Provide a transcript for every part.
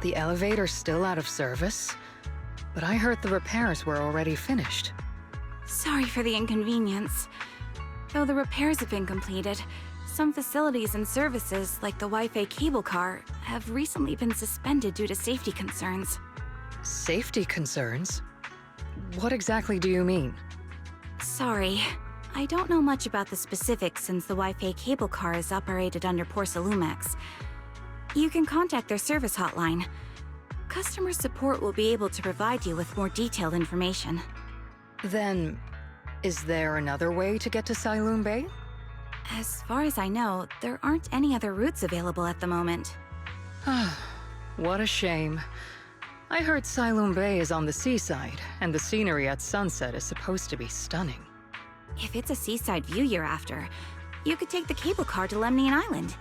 The elevator's still out of service? But I heard the repairs were already finished. Sorry for the inconvenience. Though the repairs have been completed, some facilities and services, like the Wi-Fi cable car, have recently been suspended due to safety concerns. Safety concerns? What exactly do you mean? Sorry. I don't know much about the specifics since the Wi-Fi cable car is operated under Sailume-Bucht. You can contact their service hotline. Customer support will be able to provide you with more detailed information. Then, is there another way to get to Sailume-Bucht? As far as I know, there aren't any other routes available at the moment. What a shame. I heard Sailume-Bucht is on the seaside, and the scenery at sunset is supposed to be stunning. If it's a seaside view you're after, you could take the cable car to Lemnian Island.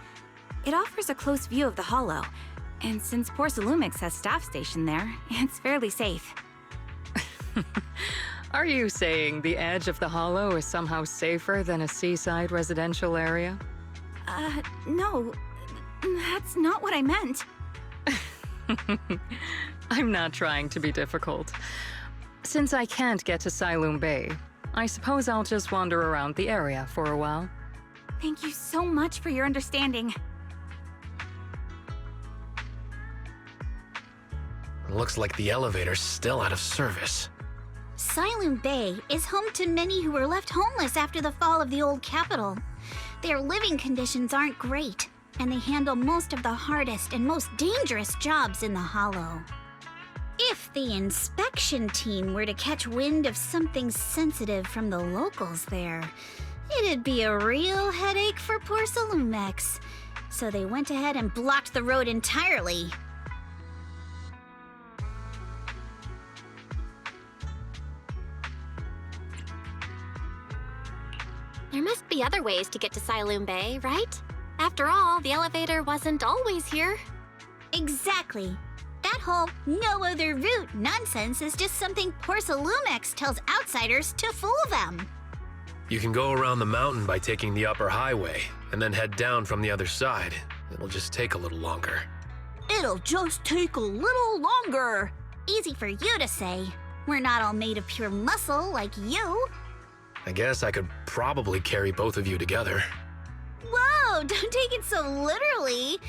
It offers a close view of the hollow, and since Sailume-Bucht has staff stationed there, it's fairly safe. Are you saying the edge of the hollow is somehow safer than a seaside residential area? No. That's not what I meant. I'm not trying to be difficult. Since I can't get to Sailume-Bucht, I suppose I'll just wander around the area for a while. Thank you so much for your understanding. Looks like the elevator's still out of service. Sailume-Bucht is home to many who were left homeless after the fall of the old capital. Their living conditions aren't great, and they handle most of the hardest and most dangerous jobs in the hollow. If the inspection team were to catch wind of something sensitive from the locals there, it'd be a real headache for poor Sailume-Bucht. So they went ahead and blocked the road entirely. There must be other ways to get to Sailume-Bucht, right? After all, the elevator wasn't always here. Exactly. That whole no other route nonsense is just something poor Sailume-Bucht tells outsiders to fool them. You can go around the mountain by taking the upper highway, and then head down from the other side. It'll just take a little longer. It'll just take a little longer. Easy for you to say. We're not all made of pure muscle like you. I guess I could probably carry both of you together. Whoa, don't take it so literally.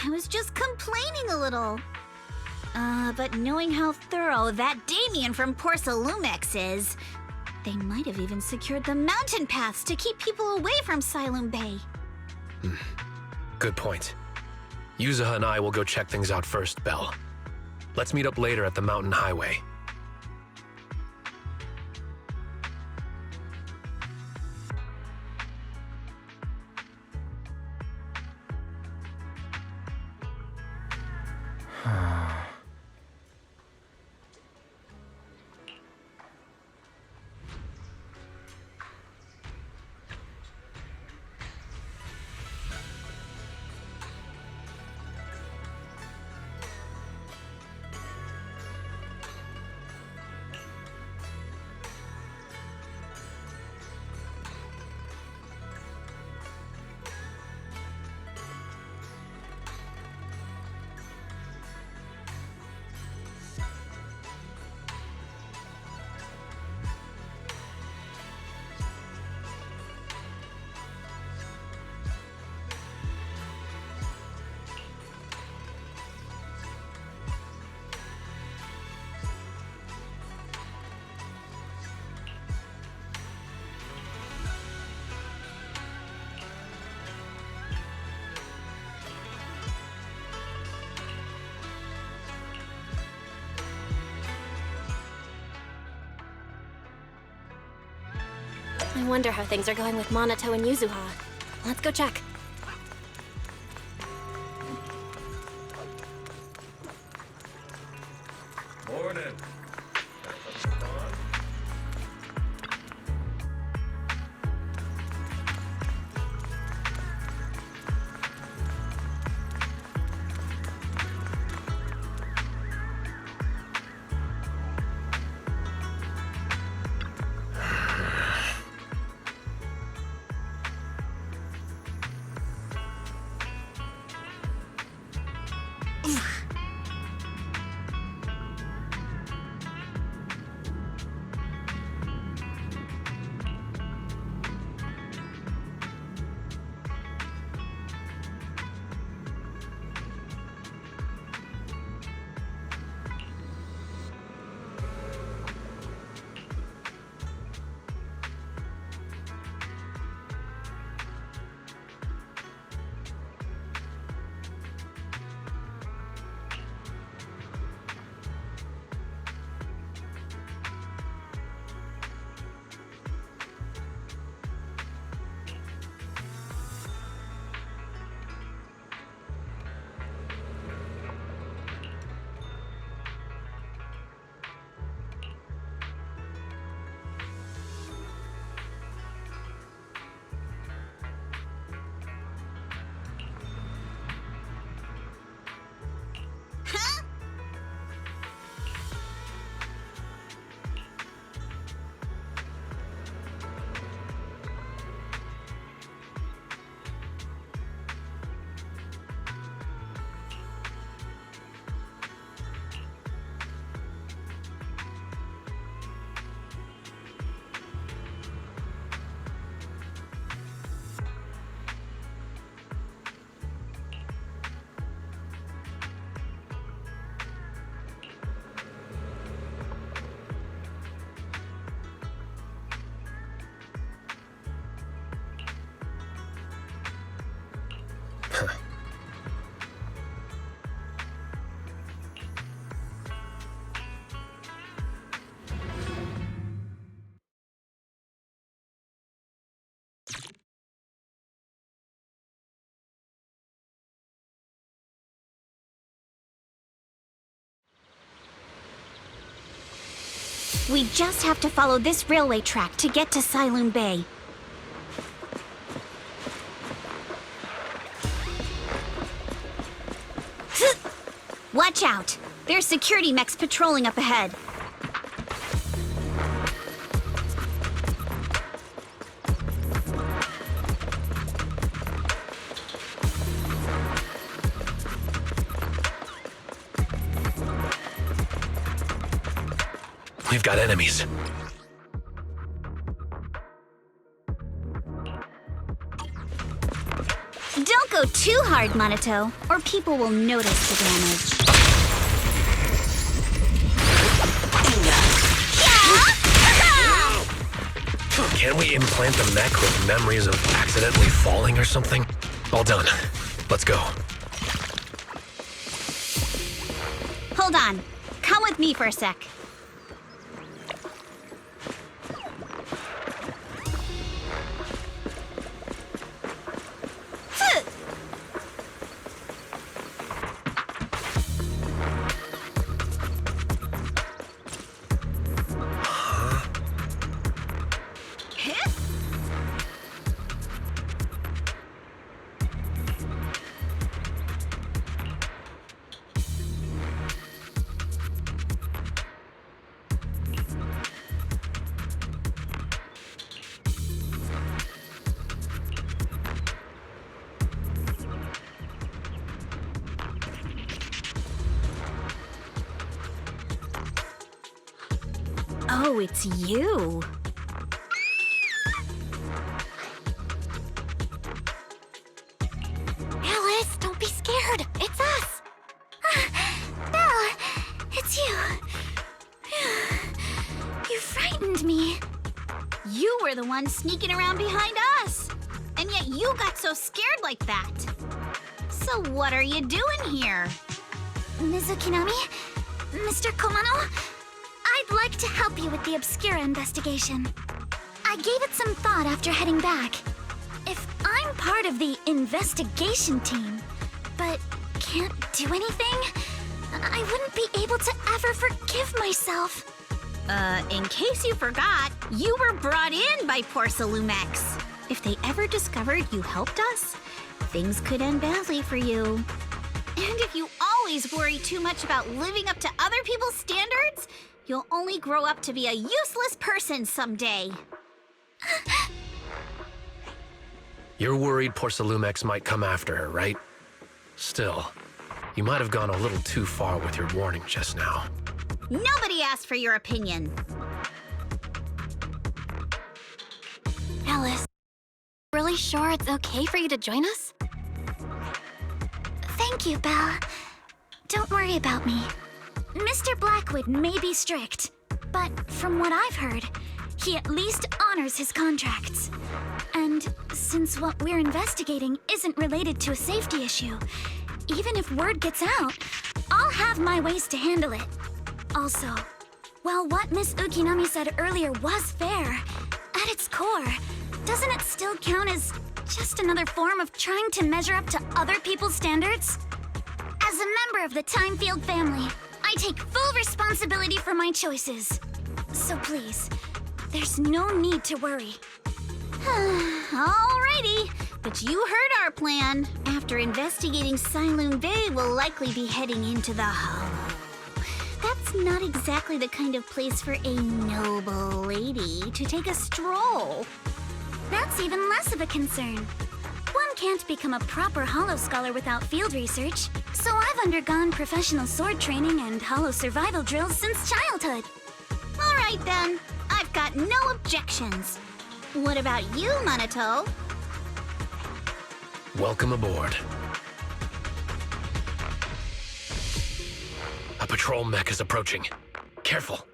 I was just complaining a little. But knowing how thorough that Damien from Sailume-Bucht is, they might have even secured the mountain paths to keep people away from Sailume-Bucht. Good point. Yuzuha and I will go check things out first, Belle. Let's meet up later at the mountain highway. I wonder how things are going with Monato and Yuzuha. Let's go check. Morning. We just have to follow this railway track to get to Sailume Bay. Watch out! There's security mechs patrolling up ahead. We've got enemies. Don't go too hard, Monato, or people will notice the damage. Can't we implant the mech with memories of accidentally falling or something? All done. Let's go. Hold on. Come with me for a sec. Oh, it's you. Alice, don't be scared. It's us. Belle, it's you. You frightened me. You were the one sneaking around behind us. And yet you got so scared like that. So what are you doing here? Mizukinami? Mr. Komano? I'd like to help you with the Obscura investigation. I gave it some thought after heading back. If I'm part of the investigation team, but can't do anything, I wouldn't be able to ever forgive myself. In case you forgot, you were brought in by poor Sailume-Bucht. If they ever discovered you helped us, things could end badly for you. And if you always worry too much about living up to other people's standards, you'll only grow up to be a useless person someday. You're worried poor Sailume-Bucht might come after her, right? Still, you might have gone a little too far with your warning just now. Nobody asked for your opinion. Alice, really sure it's okay for you to join us? Thank you, Belle. Don't worry about me. Mr. Blackwood may be strict, but from what I've heard, he at least honors his contracts. And since what we're investigating isn't related to a safety issue, even if word gets out, I'll have my ways to handle it. Also, while what Miss Ukinami said earlier was fair, at its core, doesn't it still count as just another form of trying to measure up to other people's standards? As a member of the Timefield family, I take full responsibility for my choices. So please, there's no need to worry. Alrighty, but you heard our plan. After investigating Sailume Bay, we'll likely be heading into the Hollow. That's not exactly the kind of place for a noble lady to take a stroll. That's even less of a concern. One can't become a proper Hollow scholar without field research, so I've undergone professional sword training and Hollow survival drills since childhood. Alright then, I've got no objections. What about you, Monato? Welcome aboard. A patrol mech is approaching. Careful.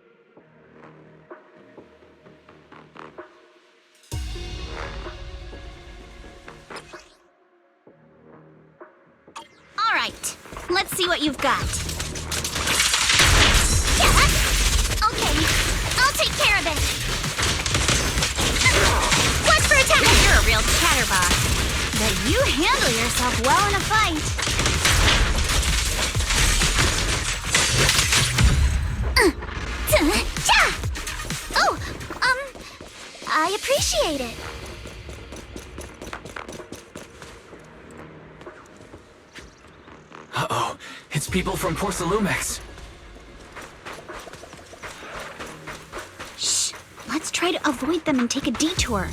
Alright, let's see what you've got. Yeah! Okay, I'll take care of it. What's for attack? You're a real chatterbox. But you handle yourself well in a fight. appreciate it. Uh-oh, it's people from Sailume-Bucht. Shh. Let's try to avoid them and take a detour.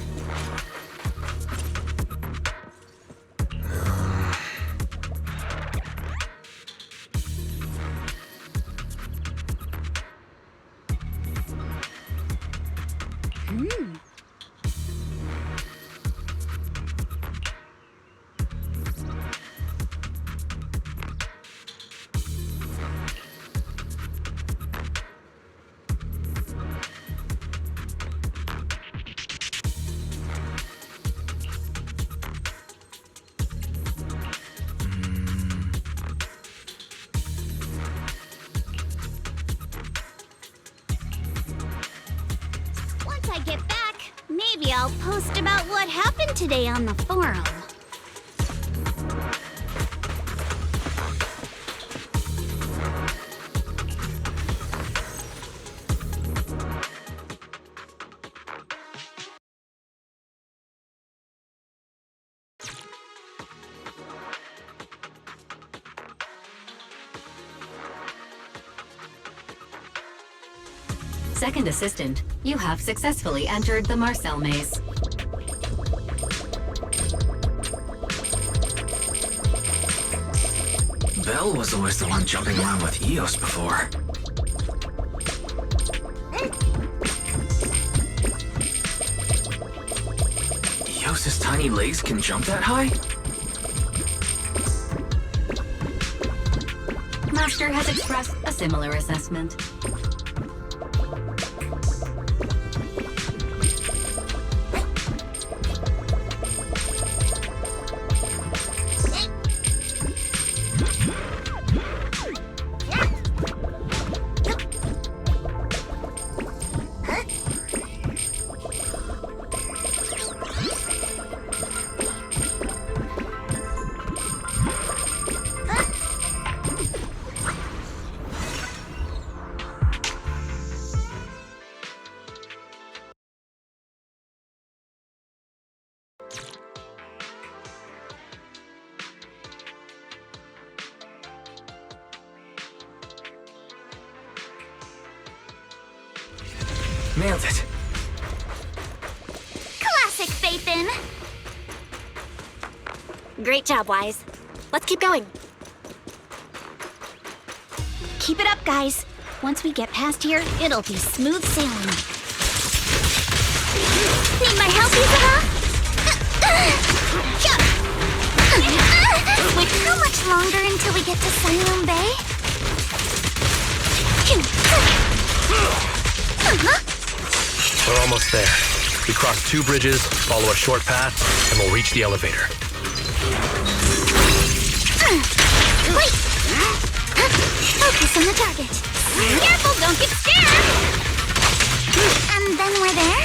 Once I get back, maybe I'll post about what happened today on the forum. Second assistant, you have successfully entered the Marcel maze. Belle was always the one jumping around with Eos before. Eos's tiny legs can jump that high? Master has expressed a similar assessment. Nailed it. Classic Faithin. Great job, Wise. Let's keep going. Keep it up, guys. Once we get past here, it'll be smooth sailing. Need my help, Isabel? Wait, how much longer until we get to Sailume-Bucht? We're almost there. We cross 2 bridges, follow a short path, and we'll reach the elevator. Wait! Focus on the target. Careful, don't get scared! And then we're there?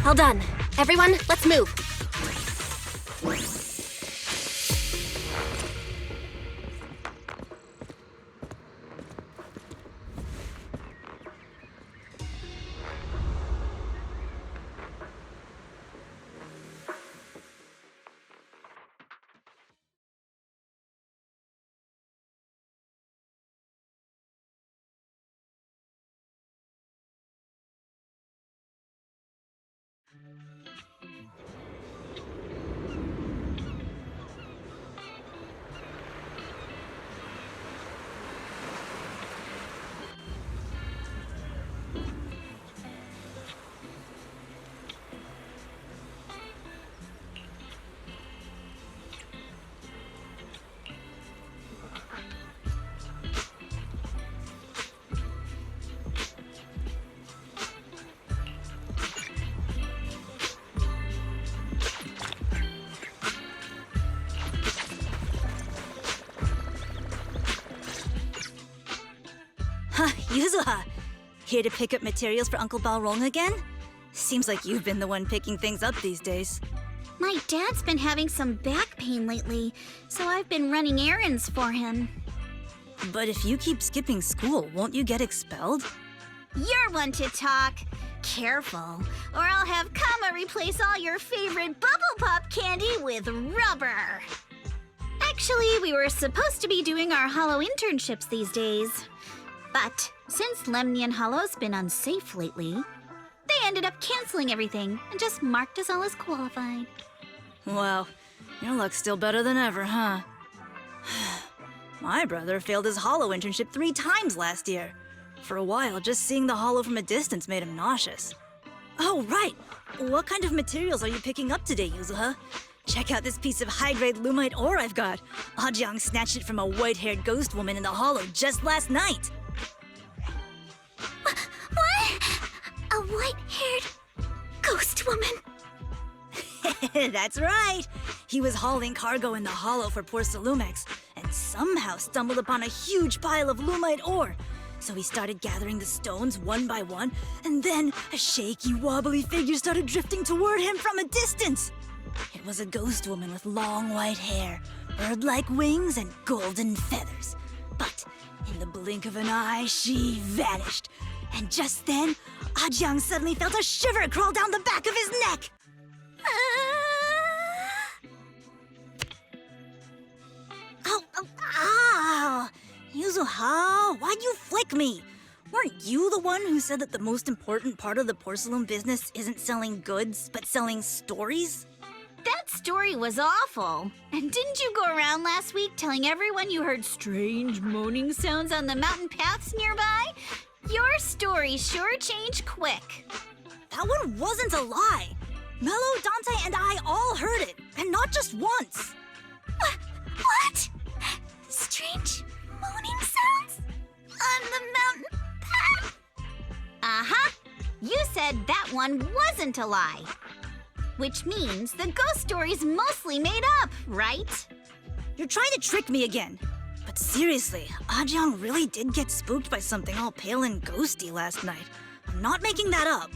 All done. Everyone, let's move. Yuzuha! Here to pick up materials for Uncle Balrog again? Seems like you've been the one picking things up these days. My dad's been having some back pain lately, so I've been running errands for him. But if you keep skipping school, won't you get expelled? You're one to talk. Careful, or I'll have Kama replace all your favorite Bubble Pop candy with rubber. Actually, we were supposed to be doing our Hollow internships these days. But since Lemnian Hollow's been unsafe lately, they ended up canceling everything and just marked us all as qualified. Wow, your luck's still better than ever, huh? My brother failed his Hollow internship 3 times last year. For a while, just seeing the Hollow from a distance made him nauseous. Oh, right! What kind of materials are you picking up today, Yuzuha? Check out this piece of high-grade lumite ore I've got. Ajang snatched it from a white-haired ghost woman in the Hollow just last night. What? A white-haired ghost woman? That's right! He was hauling cargo in the Hollow for poor Sailume-Bucht, and somehow stumbled upon a huge pile of lumite ore. So he started gathering the stones one by one, and then a shaky, wobbly figure started drifting toward him from a distance. It was a ghost woman with long white hair, bird-like wings, and golden feathers. But in the blink of an eye, she vanished. And just then, Ajang suddenly felt a shiver crawl down the back of his neck. Ow! Yuzuha, why'd you flick me? Weren't you the one who said that the most important part of the porcelain business isn't selling goods, but selling stories? That story was awful. And didn't you go around last week telling everyone you heard strange moaning sounds on the mountain paths nearby? Your story sure changed quick. That one wasn't a lie. Mello, Dante, and I all heard it, and not just once. What? Strange moaning sounds? On the mountain path? Uh-huh. You said that one wasn't a lie. Which means the ghost story's mostly made up, right? You're trying to trick me again. But seriously, Ajang really did get spooked by something all pale and ghosty last night. I'm not making that up.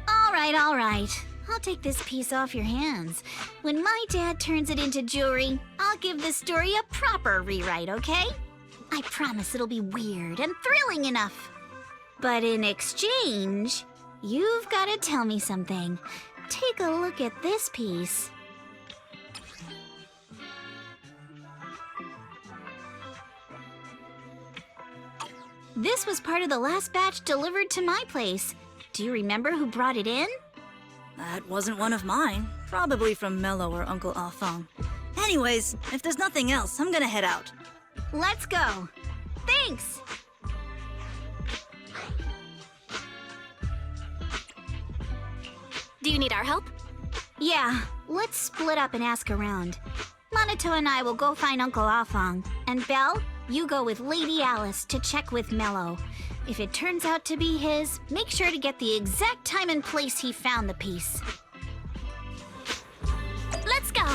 All right. I'll take this piece off your hands. When my dad turns it into jewelry, I'll give the story a proper rewrite, okay? I promise it'll be weird and thrilling enough. But in exchange, you've got to tell me something. Take a look at this piece. This was part of the last batch delivered to my place. Do you remember who brought it in? That wasn't one of mine. Probably from Mello or Uncle Afang. Anyways, if there's nothing else, I'm gonna head out. Let's go. Thanks! Do you need our help? Yeah, let's split up and ask around. Monato and I will go find Uncle Afang. And Belle, you go with Lady Alice to check with Mello. If it turns out to be his, make sure to get the exact time and place he found the piece. Let's go.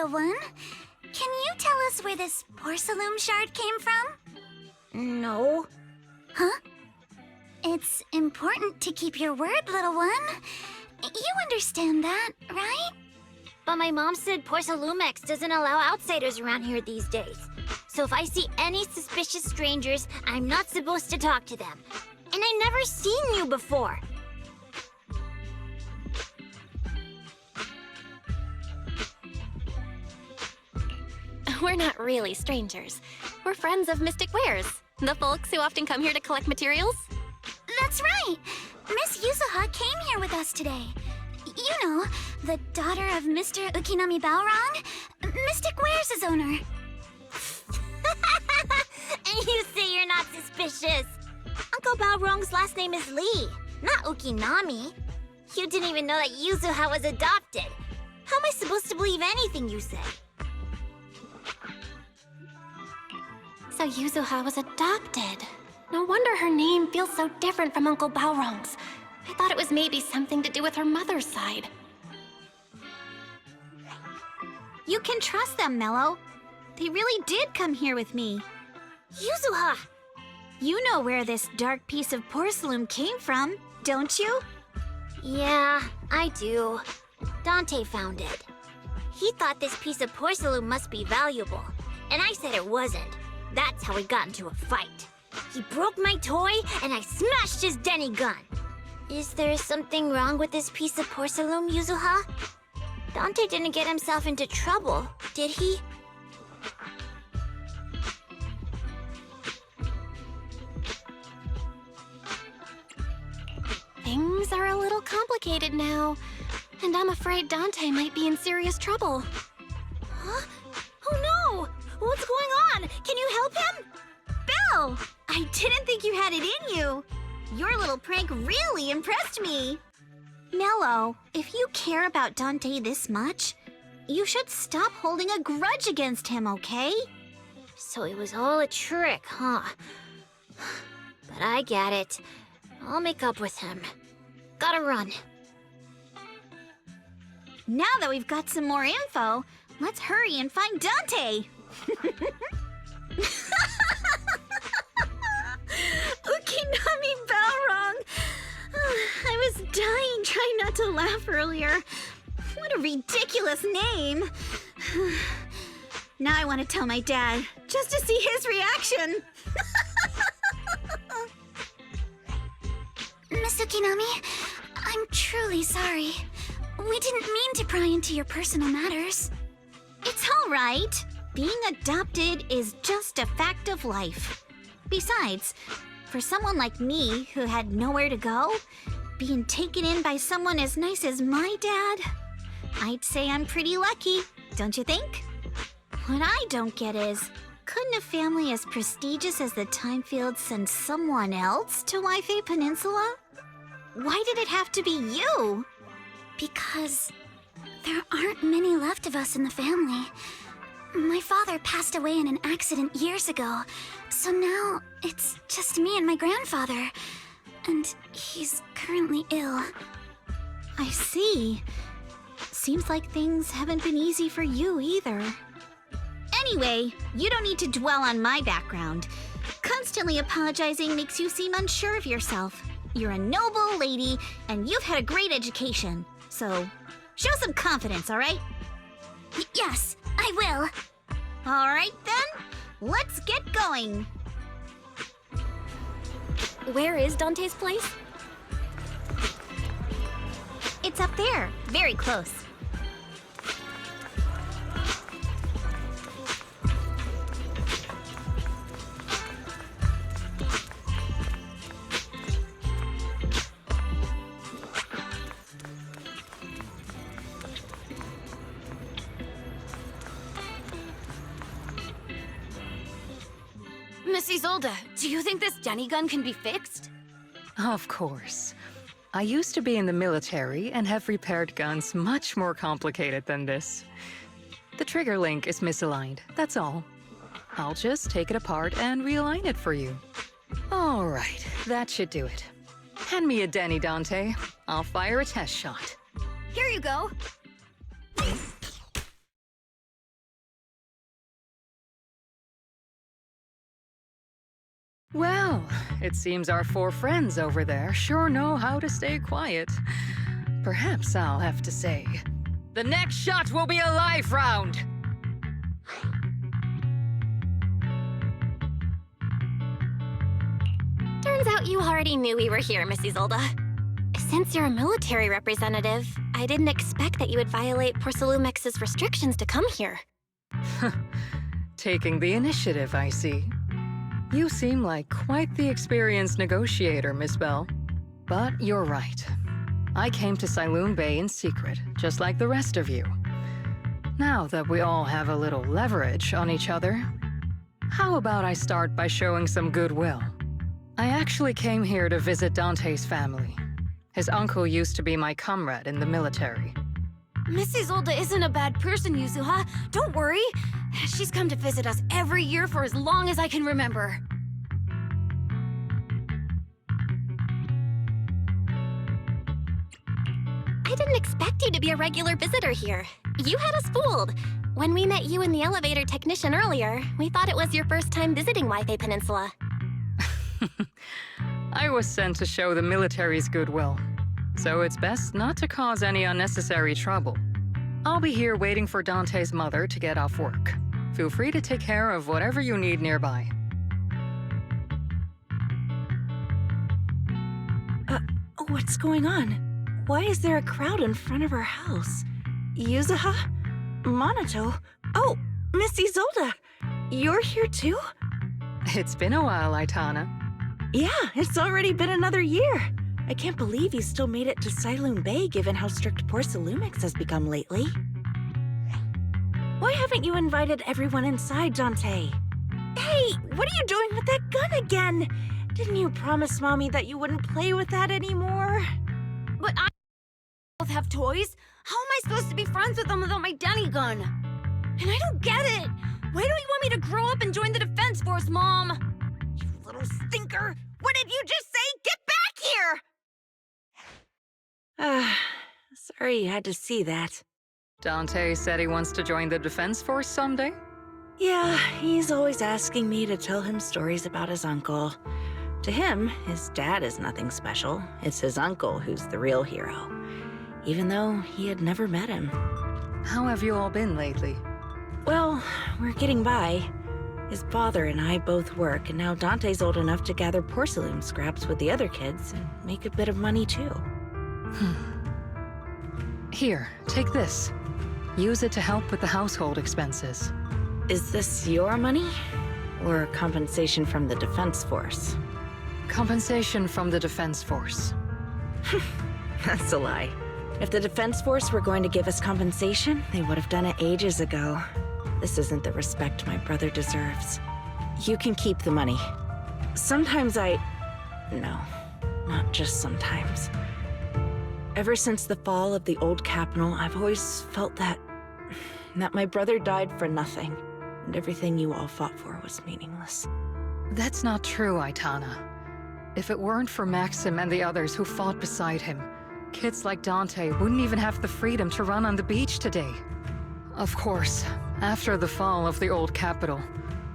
little one. Can you tell us where this porcelain shard came from? No. Huh? It's important to keep your word, little one. You understand that, right? But my mom said Sailume-Bucht doesn't allow outsiders around here these days. So if I see any suspicious strangers, I'm not supposed to talk to them. And I never seen you before. We're not really strangers. We're friends of Mystic Wares, the folks who often come here to collect materials. That's right! Miss Yuzuha came here with us today. You know, the daughter of Mr. Ukinami Balrog, Mystic Wares' owner. And you say you're not suspicious. Uncle Balrog's last name is Lee, not Ukinami. You didn't even know that Yuzuha was adopted. How am I supposed to believe anything you say? So Yuzuha was adopted. No wonder her name feels so different from Uncle Balrog's. I thought it was maybe something to do with her mother's side. You can trust them, Mello. They really did come here with me. Yuzuha! You know where this dark piece of porcelain came from, don't you? Yeah, I do. Dante found it. He thought this piece of porcelain must be valuable, and I said it wasn't. That's how we got into a fight. He broke my toy, and I smashed his Denny gun. Is there something wrong with this piece of porcelain, Yuzuha? Dante didn't get himself into trouble, did he? Things are a little complicated now, and I'm afraid Dante might be in serious trouble. Huh? Oh no! What's going on? Can you help him? Belle! I didn't think you had it in you. Your little prank really impressed me. Mello, if you care about Dante this much, you should stop holding a grudge against him, okay? So it was all a trick, huh? But I get it. I'll make up with him. Gotta run. Now that we've got some more info, let's hurry and find Dante. Ukinami Balrog! I was dying trying not to laugh earlier. What a ridiculous name. Now I want to tell my dad, just to see his reaction. Miss Ukinami, I'm truly sorry. We didn't mean to pry into your personal matters. It's all right. Being adopted is just a fact of life. Besides, for someone like me who had nowhere to go, being taken in by someone as nice as my dad, I'd say I'm pretty lucky, don't you think? What I don't get is, couldn't a family as prestigious as the Timefields send someone else to Waifei Peninsula? Why did it have to be you? Because there aren't many left of us in the family. My father passed away in an accident years ago, so now it's just me and my grandfather. And he's currently ill. I see. Seems like things haven't been easy for you either. Anyway, you don't need to dwell on my background. Constantly apologizing makes you seem unsure of yourself. You're a noble lady, and you've had a great education. So, show some confidence, all right? Yes, I will. All right, then. Let's get going. Where is Dante's place? It's up there, very close. Miss Isolde, do you think this Denny gun can be fixed? Of course. I used to be in the military and have repaired guns much more complicated than this. The trigger link is misaligned, that's all. I'll just take it apart and realign it for you. All right, that should do it. Hand me a Denny, Dante. I'll fire a test shot. Here you go. Well, it seems our four friends over there sure know how to stay quiet. Perhaps I'll have to say, the next shot will be a life round! Turns out you already knew we were here, Miss Isolde. Since you're a military representative, I didn't expect that you would violate Porcelumex's restrictions to come here. Taking the initiative, I see. You seem like quite the experienced negotiator, Miss Bell. But you're right. I came to Sailume Bay in secret, just like the rest of you. Now that we all have a little leverage on each other, how about I start by showing some goodwill? I actually came here to visit Dante's family. His uncle used to be my comrade in the military. Miss Isolde isn't a bad person, Yuzuha. Don't worry. She's come to visit us every year for as long as I can remember. I didn't expect you to be a regular visitor here. You had us fooled. When we met you and the elevator technician earlier, we thought it was your first time visiting Wi-Fi Peninsula. I was sent to show the military's goodwill, so it's best not to cause any unnecessary trouble. I'll be here waiting for Dante's mother to get off work. Feel free to take care of whatever you need nearby. What's going on? Why is there a crowd in front of her house? Yuzuha? Monato? Oh, Miss Isolde! You're here too? It's been a while, Aitana. Yeah, it's already been another year. I can't believe you still made it to Sailume Bay given how strict Porcelumex has become lately. Why haven't you invited everyone inside, Dante? Hey, what are you doing with that gun again? Didn't you promise Mommy that you wouldn't play with that anymore? But I both have toys. How am I supposed to be friends with them without my Denny gun? And I don't get it. Why don't you want me to grow up and join the Defense Force, Mom? You little stinker! What did you just say? Get back here! Sorry you had to see that. Dante said he wants to join the Defense Force someday? Yeah, he's always asking me to tell him stories about his uncle. To him, his dad is nothing special. It's his uncle who's the real hero, even though he had never met him. How have you all been lately? Well, we're getting by. His father and I both work, and now Dante's old enough to gather porcelain scraps with the other kids and make a bit of money too. Here, take this. Use it to help with the household expenses. Is this your money? Or compensation from the Defense Force? Compensation from the Defense Force. That's a lie. If the Defense Force were going to give us compensation, they would have done it ages ago. This isn't the respect my brother deserves. You can keep the money. Sometimes No, not just sometimes. Ever since the fall of the old capital, I've always felt that my brother died for nothing, and everything you all fought for was meaningless. That's not true, Aitana. If it weren't for Maxim and the others who fought beside him, kids like Dante wouldn't even have the freedom to run on the beach today. Of course, after the fall of the old capital,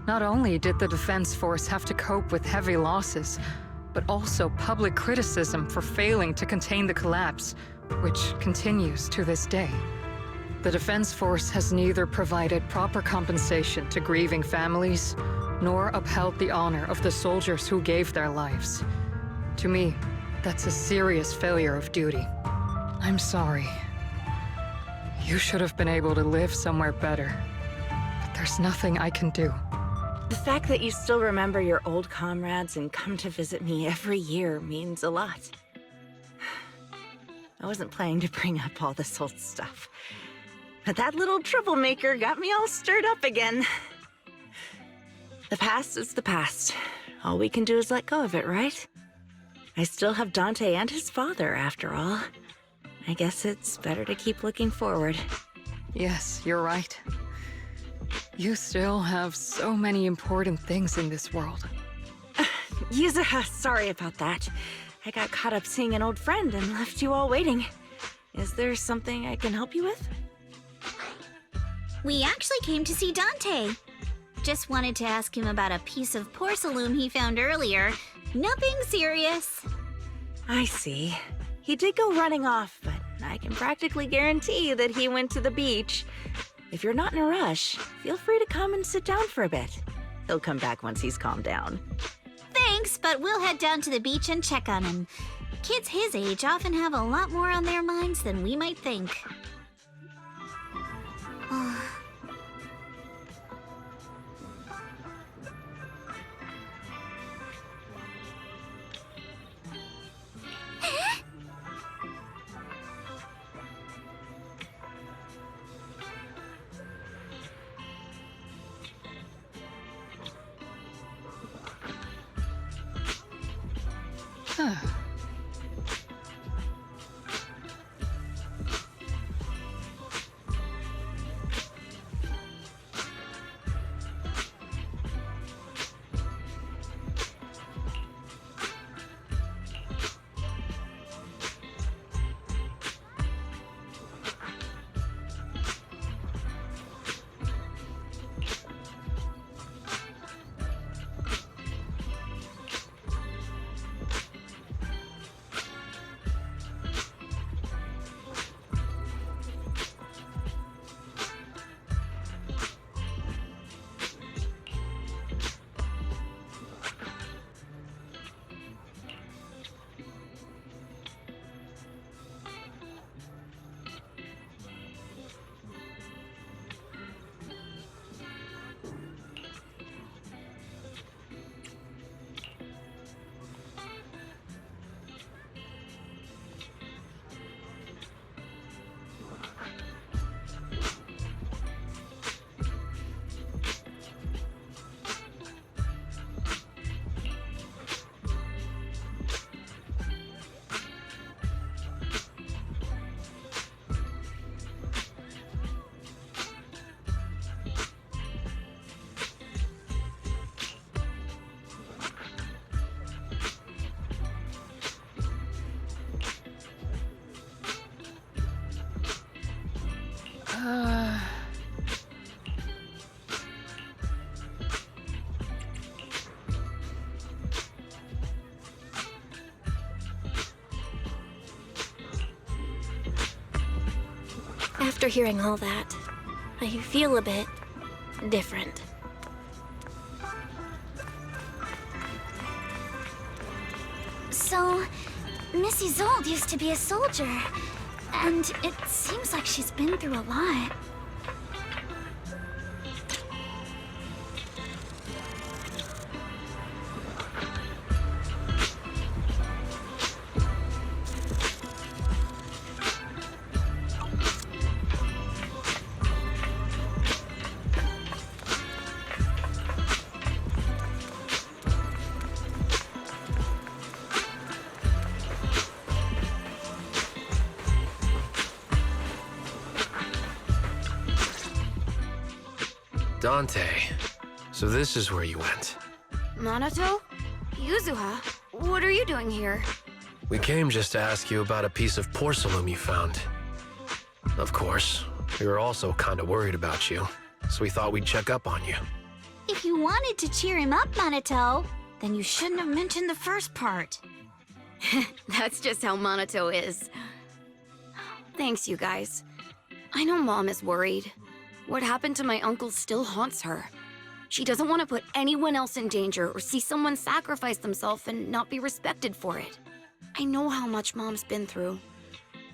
not only did the Defense Force have to cope with heavy losses, but also public criticism for failing to contain the collapse, which continues to this day. The Defense Force has neither provided proper compensation to grieving families, nor upheld the honor of the soldiers who gave their lives. To me, that's a serious failure of duty. I'm sorry. You should have been able to live somewhere better. But there's nothing I can do. The fact that you still remember your old comrades and come to visit me every year means a lot. I wasn't planning to bring up all this old stuff, but that little troublemaker got me all stirred up again. The past is the past. All we can do is let go of it, right? I still have Dante and his father, after all. I guess it's better to keep looking forward. Yes, you're right. You still have so many important things in this world. Yuzuha, sorry about that. I got caught up seeing an old friend and left you all waiting. Is there something I can help you with? We actually came to see Dante. Just wanted to ask him about a piece of porcelain he found earlier. Nothing serious. I see. He did go running off, but I can practically guarantee that he went to the beach. If you're not in a rush, feel free to come and sit down for a bit. He'll come back once he's calmed down. Thanks, but we'll head down to the beach and check on him. Kids his age often have a lot more on their minds than we might think. After hearing all that, I feel a bit different. So, Missy Zold used to be a soldier, and it seems like she's been through a lot. Dante, so this is where you went. Minato? Yuzuha? What are you doing here? We came just to ask you about a piece of porcelain you found. Of course, we were also kind of worried about you, so we thought we'd check up on you. If you wanted to cheer him up, Minato, then you shouldn't have mentioned the first part. That's just how Minato is. Thanks, you guys. I know Mom is worried. What happened to my uncle still haunts her. She doesn't want to put anyone else in danger or see someone sacrifice themselves and not be respected for it. I know how much Mom's been through.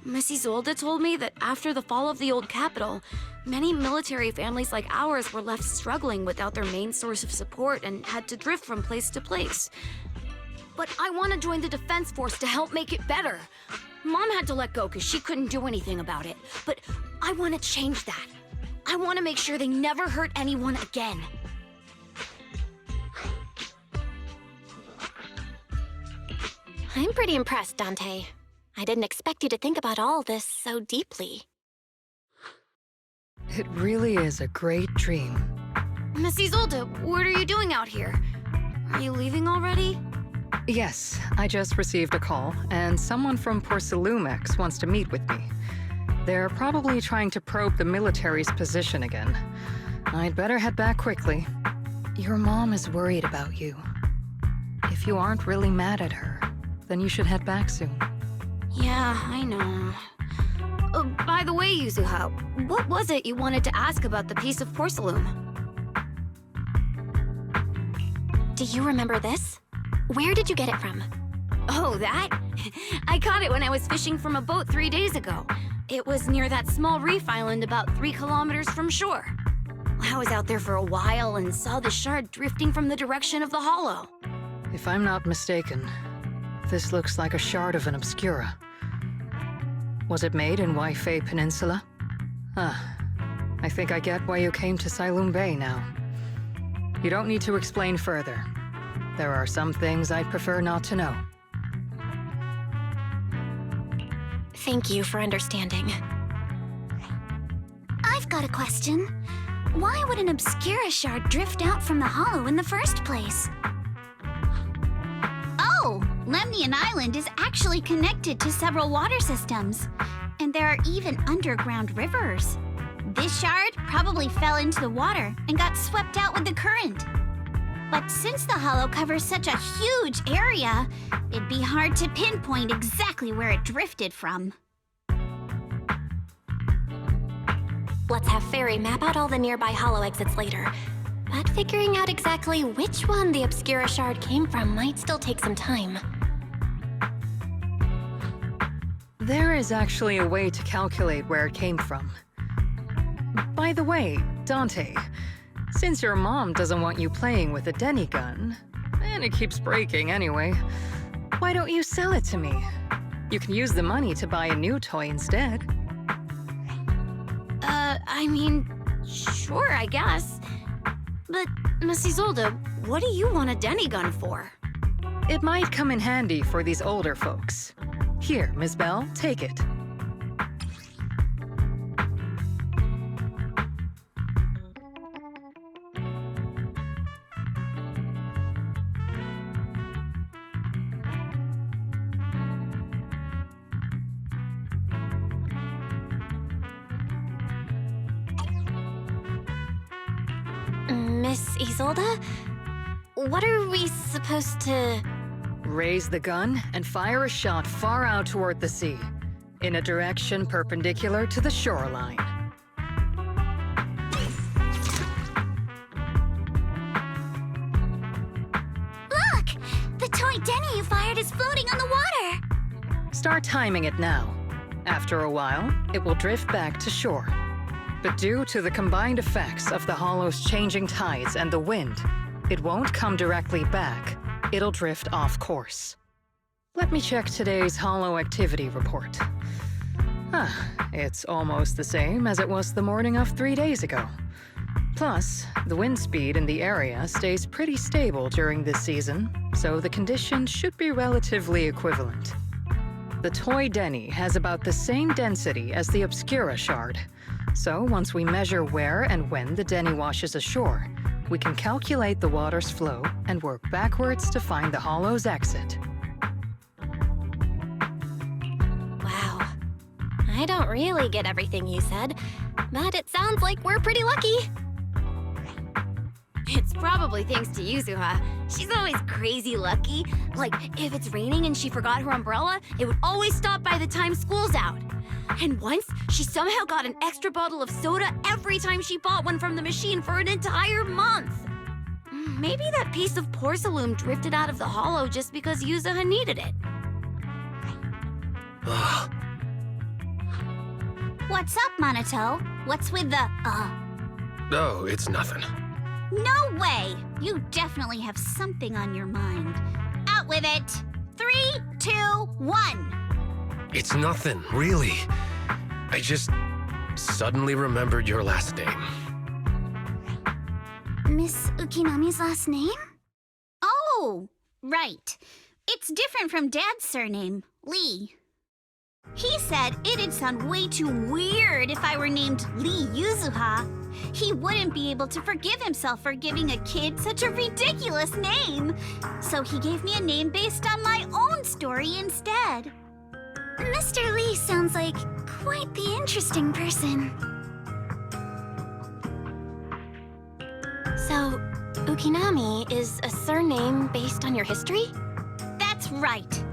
Missy Zolda told me that after the fall of the old capital, many military families like ours were left struggling without their main source of support and had to drift from place to place. But I want to join the defense force to help make it better. Mom had to let go because she couldn't do anything about it, but I want to change that. I want to make sure they never hurt anyone again. I'm pretty impressed, Dante. I didn't expect you to think about all this so deeply. It really is a great dream. Miss Isolde, what are you doing out here? Are you leaving already? Yes, I just received a call, and someone from Sailume-Bucht wants to meet with me. They're probably trying to probe the military's position again. I'd better head back quickly. Your mom is worried about you. If you aren't really mad at her, then you should head back soon. Yeah, I know. By the way, Yuzuha, what was it you wanted to ask about the piece of porcelain? Do you remember this? Where did you get it from? Oh, that? I caught it when I was fishing from a boat 3 days ago. It was near that small reef island about 3 kilometers from shore. I was out there for a while and saw the shard drifting from the direction of the hollow. If I'm not mistaken, this looks like a shard of an Obscura. Was it made in Waifei Peninsula? I think I get why you came to Sailume Bay now. You don't need to explain further. There are some things I'd prefer not to know. Thank you for understanding. I've got a question. Why would an Obscura shard drift out from the hollow in the first place? Oh, Lemnian Island is actually connected to several water systems. And there are even underground rivers. This shard probably fell into the water and got swept out with the current. But since the hollow covers such a huge area, it'd be hard to pinpoint exactly where it drifted from. Let's have Fairy map out all the nearby hollow exits later. But figuring out exactly which one the Obscura shard came from might still take some time. There is actually a way to calculate where it came from. By the way, Dante, since your mom doesn't want you playing with a Denny gun, and it keeps breaking anyway, why don't you sell it to me? You can use the money to buy a new toy instead. I mean, sure, I guess. But, Miss Isolde, what do you want a Denny gun for? It might come in handy for these older folks. Here, Miss Bell, take it. Miss Isolde? What are we supposed to... Raise the gun and fire a shot far out toward the sea, in a direction perpendicular to the shoreline. Look! The toy Denny you fired is floating on the water! Start timing it now. After a while, it will drift back to shore. But due to the combined effects of the hollow's changing tides and the wind, it won't come directly back. It'll drift off course. Let me check today's hollow activity report. It's almost the same as it was the morning of 3 days ago. Plus, the wind speed in the area stays pretty stable during this season, so the conditions should be relatively equivalent. The toy Denny has about the same density as the Obscura shard, so once we measure where and when the Denny washes ashore, we can calculate the water's flow and work backwards to find the hollow's exit. Wow. I don't really get everything you said, but it sounds like we're pretty lucky. It's probably thanks to Yuzuha. She's always crazy lucky. Like, if it's raining and she forgot her umbrella, it would always stop by the time school's out. And once, she somehow got an extra bottle of soda every time she bought one from the machine for an entire month. Maybe that piece of porcelain drifted out of the hollow just because Yuzuha needed it. What's up, Monato? What's with the, Oh, it's nothing. No way! You definitely have something on your mind. Out with it! 3, 2, 1! It's nothing, really. I just suddenly remembered your last name. Miss Ukinami's last name? Oh, right. It's different from Dad's surname, Lee. He said it'd sound way too weird if I were named Lee Yuzuha. He wouldn't be able to forgive himself for giving a kid such a ridiculous name. So he gave me a name based on my own story instead. Mr. Lee sounds like quite the interesting person. So, Ukinami is a surname based on your history? That's right.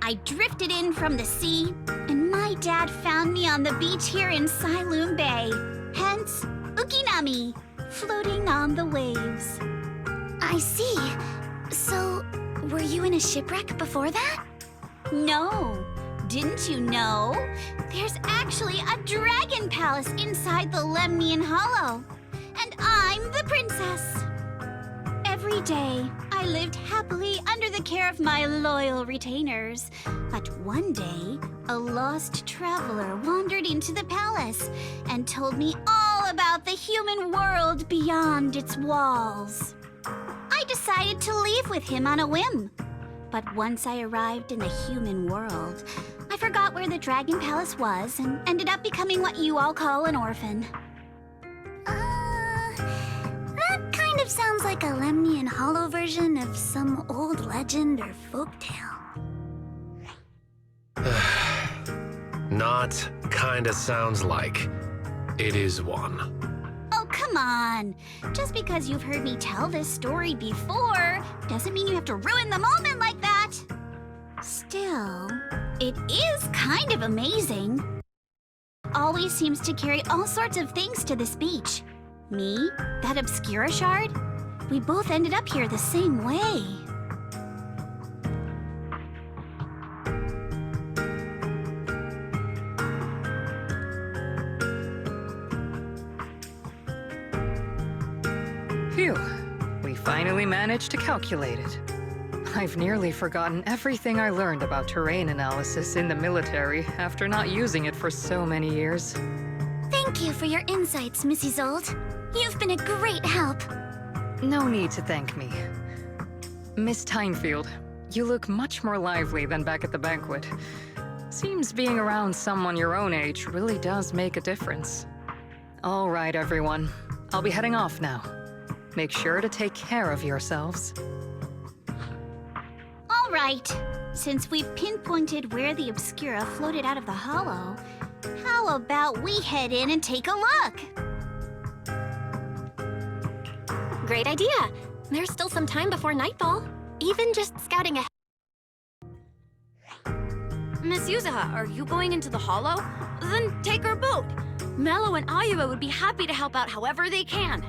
I drifted in from the sea, and my dad found me on the beach here in Sailume Bay. Hence, Ukinami, floating on the waves. I see. So, were you in a shipwreck before that? No. Didn't you know? There's actually a dragon palace inside the Lemnian Hollow. And I'm the princess. Every day, I lived happily under the care of my loyal retainers. But one day, a lost traveler wandered into the palace and told me all about the human world beyond its walls. I decided to leave with him on a whim. But once I arrived in the human world, I forgot where the Dragon Palace was and ended up becoming what you all call an orphan. That kind of sounds like a Lemnian Hollow version of some old legend or folktale. Not kinda sounds like. It is one. Oh, come on. Just because you've heard me tell this story before doesn't mean you have to ruin the moment like that. Still, it is kind of amazing. Always seems to carry all sorts of things to this beach. Me, that Obscura shard, we both ended up here the same way. Phew, we finally managed to calculate it. I've nearly forgotten everything I learned about terrain analysis in the military after not using it for so many years. Thank you for your insights, Mrs. Old. You've been a great help. No need to thank me. Miss Tynefield, you look much more lively than back at the banquet. Seems being around someone your own age really does make a difference. All right, everyone. I'll be heading off now. Make sure to take care of yourselves. All right. Since we've pinpointed where the Obscura floated out of the hollow, how about we head in and take a look? Great idea. There's still some time before nightfall. Even just scouting ahead. Miss Yuzaha, are you going into the hollow? Then take our boat. Mello and Ayuba would be happy to help out however they can.